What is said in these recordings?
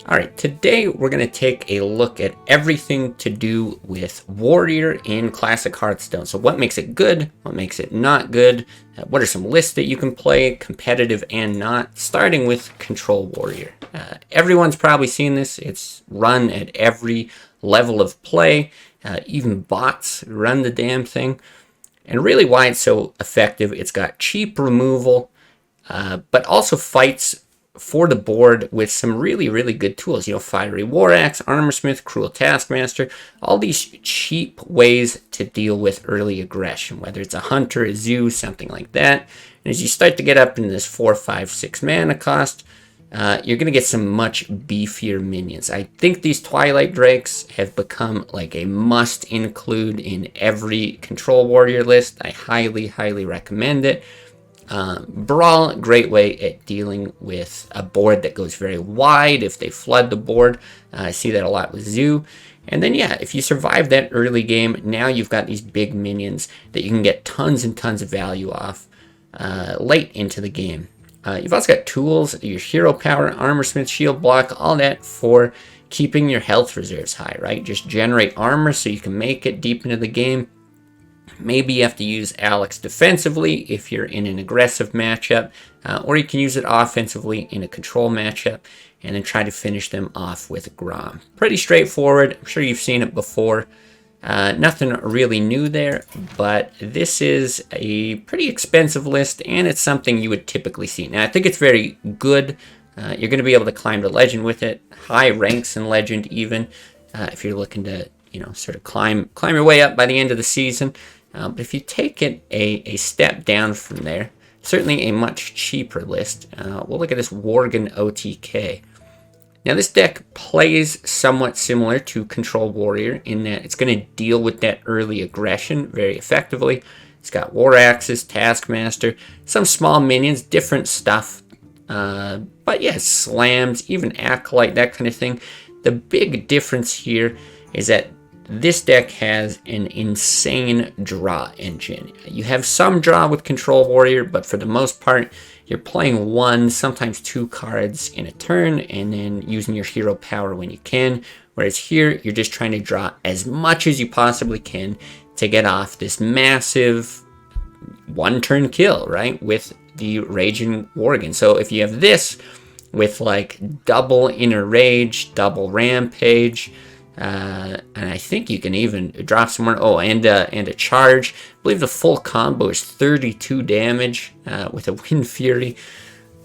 Alright, today we're going to take a look at everything to do with Warrior in Classic Hearthstone. So what makes it good, what makes it not good, what are some lists that you can play, competitive and not, starting with Control Warrior. Everyone's probably seen this, it's run at every level of play, even bots run the damn thing. And really why it's so effective, it's got cheap removal, but also fights for the board with some really good tools. You know, Fiery War Axe, Armorsmith, Cruel Taskmaster, all these cheap ways to deal with early aggression, whether it's a Hunter, a Zoo, something like that. And as you start to get up in this 4, 5, 6 mana cost, you're going to get some much beefier minions. I think these Twilight Drakes have become like a must include in every Control Warrior list. I highly recommend it. Brawl, great way at dealing with a board that goes very wide if they flood the board. I see that a lot with Zoo. And then, yeah, if you survive that early game, now you've got these big minions that you can get tons and tons of value off late into the game. You've also got tools, your hero power, armorsmith, shield block, all that for keeping your health reserves high, right? Just generate armor so you can make it deep into the game. Maybe you have to use Alex defensively if you're in an aggressive matchup, or you can use it offensively in a control matchup, and then try to finish them off with Grom. Pretty straightforward. I'm sure you've seen it before. Nothing really new there, but this is a pretty expensive list, and it's something you would typically see. Now, I think it's very good. You're going to be able to climb to Legend with it, high ranks in Legend even, if you're looking to, you know, sort of climb your way up by the end of the season. But if you take it a step down from there, certainly a much cheaper list. We'll look at this Worgen OTK. Now this deck plays somewhat similar to Control Warrior in that it's going to deal with that early aggression very effectively. It's got War Axes, Taskmaster, some small minions, different stuff. But yeah, slams, even Acolyte, that kind of thing. The big difference here is that this deck has an insane draw engine. You have some draw with Control Warrior, but for the most part, you're playing 1, sometimes 2 cards in a turn, and then using your hero power when you can. Whereas here, you're just trying to draw as much as you possibly can to get off this massive 1-turn kill, right? With the Raging Worgen. So if you have this with like double Inner Rage, double Rampage, and I think you can even drop some more. Oh, and a charge. I believe the full combo is 32 damage with a Wind Fury.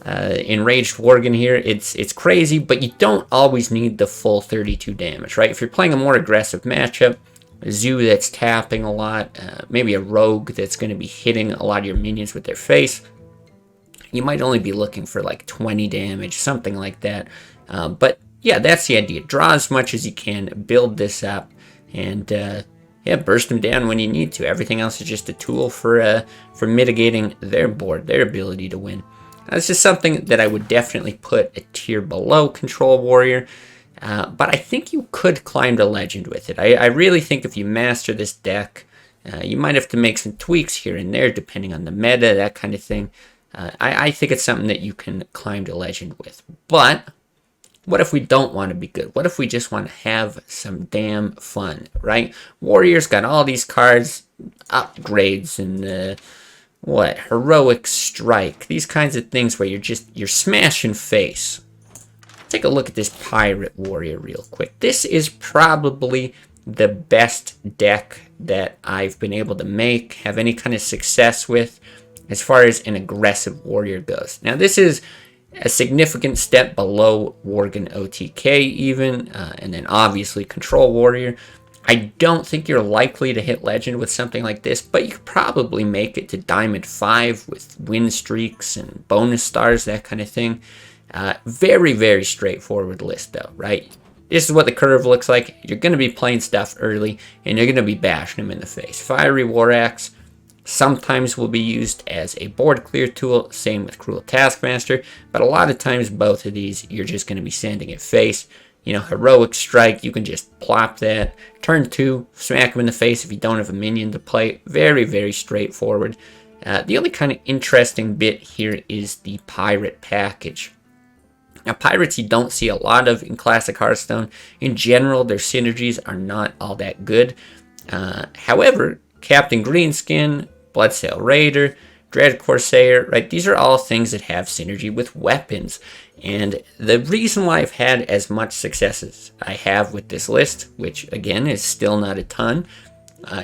Enraged Worgen here. It's crazy, but you don't always need the full 32 damage, right? If you're playing a more aggressive matchup, a Zoo that's tapping a lot, maybe a Rogue that's going to be hitting a lot of your minions with their face, you might only be looking for like 20 damage, something like that. But yeah, that's the idea. Draw as much as you can, build this up, and yeah, burst them down when you need to. Everything else is just a tool for mitigating their board, their ability to win. That's just something that I would definitely put a tier below Control Warrior, but I think you could climb to Legend with it. I really think if you master this deck, you might have to make some tweaks here and there depending on the meta, that kind of thing. I think it's something that you can climb to Legend with, but what if we don't want to be good? What if we just want to have some damn fun, right? Warrior's got all these cards, upgrades, and Heroic Strike, these kinds of things where you're smashing face. Take a look at this Pirate Warrior real quick. This is probably the best deck that I've been able to make, have any kind of success with, as far as an aggressive warrior goes. Now, this is a significant step below Worgen OTK even, and then obviously Control Warrior. I don't think you're likely to hit Legend with something like this, but you could probably make it to Diamond 5 with win streaks and bonus stars, that kind of thing. Very straightforward list though, right? This is what the curve looks like. You're going to be playing stuff early, and you're going to be bashing them in the face. Fiery War Axe sometimes will be used as a board clear tool, same with Cruel Taskmaster, but a lot of times both of these you're just going to be sanding at face. You know, Heroic Strike, you can just plop that. Turn 2, smack him in the face if you don't have a minion to play. Very straightforward. The only kind of interesting bit here is the Pirate package. Now, pirates you don't see a lot of in Classic Hearthstone. In general, their synergies are not all that good. However, Captain Greenskin, Bloodsail Raider, Dread Corsair, right? These are all things that have synergy with weapons. And the reason why I've had as much success as I have with this list, which again is still not a ton,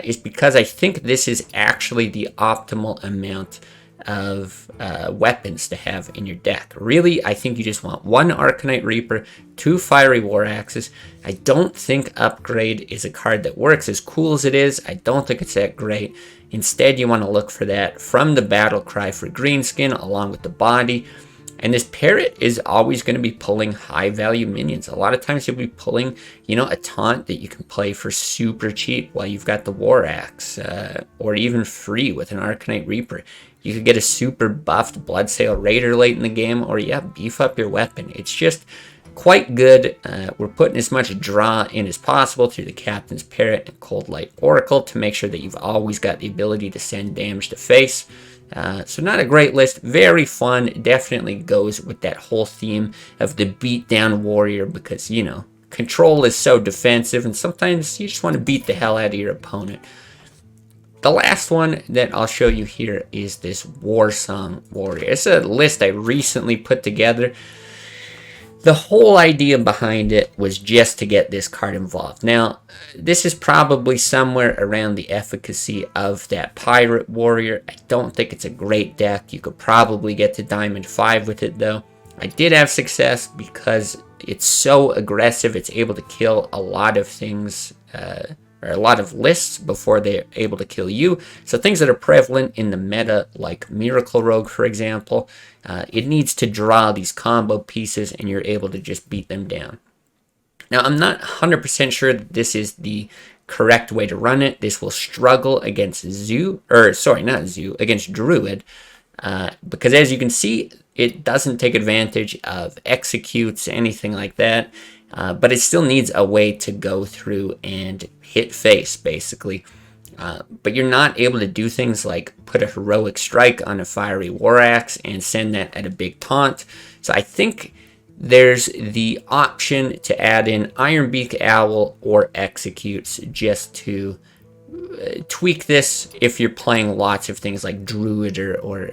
is because I think this is actually the optimal amount of weapons to have in your deck. Really, I think you just want 1 Arcanite Reaper, 2 Fiery War Axes. I don't think Upgrade is a card that works. As cool as it is, I don't think it's that great. Instead, you want to look for that from the Battle Cry for Greenskin along with the body. And this Parrot is always going to be pulling high value minions. A lot of times you'll be pulling, a taunt that you can play for super cheap while you've got the War Axe, or even free with an Arcanite Reaper. You could get a super buffed Bloodsail Raider late in the game, or beef up your weapon. It's just quite good. We're putting as much draw in as possible through the Captain's Parrot and Cold Light Oracle to make sure that you've always got the ability to send damage to face. So not a great list, very fun, definitely goes with that whole theme of the beatdown warrior because, control is so defensive and sometimes you just want to beat the hell out of your opponent. The last one that I'll show you here is this Warsong warrior. It's a list I recently put together. The whole idea behind it was just to get this card involved. Now, this is probably somewhere around the efficacy of that Pirate Warrior. I don't think it's a great deck. You could probably get to Diamond 5 with it, though. I did have success because it's so aggressive. It's able to kill a lot of things, or a lot of lists before they're able to kill you. So things that are prevalent in the meta, like Miracle Rogue, for example, it needs to draw these combo pieces and you're able to just beat them down. Now, I'm not 100% sure that this is the correct way to run it. This will struggle against against Druid, because as you can see, it doesn't take advantage of executes, anything like that. But it still needs a way to go through and hit face, basically. But you're not able to do things like put a heroic strike on a Fiery War Axe and send that at a big taunt. So I think there's the option to add in Ironbeak Owl or executes just to tweak this if you're playing lots of things like Druid or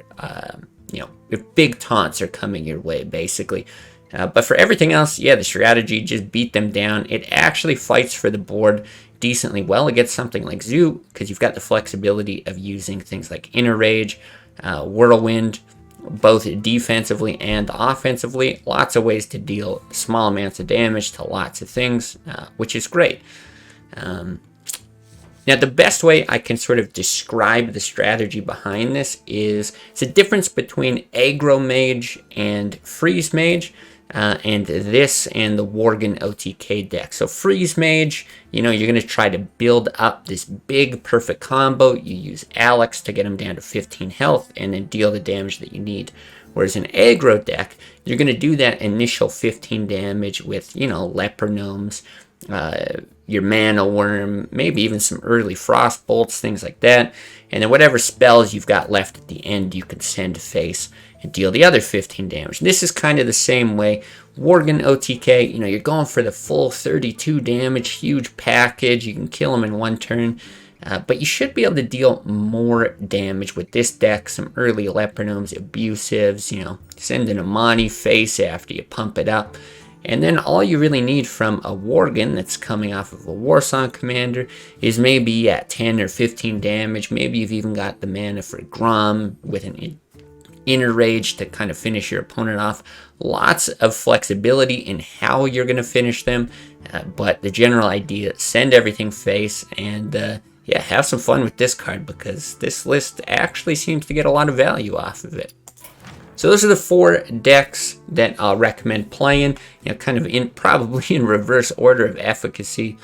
if big taunts are coming your way, basically. But for everything else, the strategy, just beat them down. It actually fights for the board decently well against something like Zoo, because you've got the flexibility of using things like Inner Rage, Whirlwind, both defensively and offensively. Lots of ways to deal small amounts of damage to lots of things, which is great. Now, the best way I can sort of describe the strategy behind this is it's a difference between Aggro Mage and Freeze Mage, and this and the Worgen OTK deck. So Freeze Mage, you're going to try to build up this big perfect combo. You use Alex to get him down to 15 health and then deal the damage that you need. Whereas in Aggro deck, you're going to do that initial 15 damage with, Leper Gnomes, your Mana Worm, maybe even some early Frost Bolts, things like that. And then whatever spells you've got left at the end, you can send to face and deal the other 15 damage. And this is kind of the same way. Worgen OTK, you're going for the full 32 damage, huge package. You can kill them in one turn. But you should be able to deal more damage with this deck. Some early Leper Gnomes, Abusives, send an Amani face after you pump it up. And then all you really need from a Worgen that's coming off of a Warsong commander is maybe at 10 or 15 damage. Maybe you've even got the mana for Grom with an Inner Rage to kind of finish your opponent off. Lots of flexibility in how you're going to finish them. But the general idea, send everything face and have some fun with this card because this list actually seems to get a lot of value off of it. So those are the 4 decks that I'll recommend playing, kind of probably in reverse order of efficacy.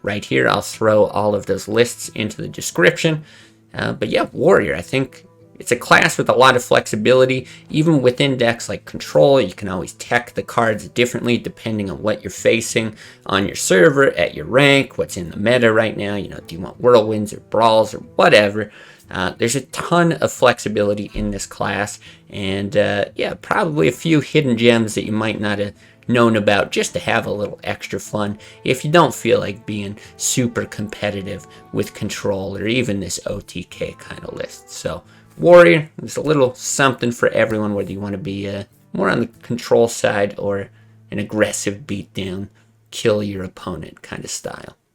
Right here, I'll throw all of those lists into the description. But Warrior, I think it's a class with a lot of flexibility. Even within decks like Control, you can always tech the cards differently depending on what you're facing on your server, at your rank, what's in the meta right now. Do you want Whirlwinds or Brawls or whatever? There's a ton of flexibility in this class, and yeah, probably a few hidden gems that you might not have known about just to have a little extra fun if you don't feel like being super competitive with control or even this OTK kind of list. So Warrior is a little something for everyone, whether you want to be more on the control side or an aggressive beatdown, kill your opponent kind of style.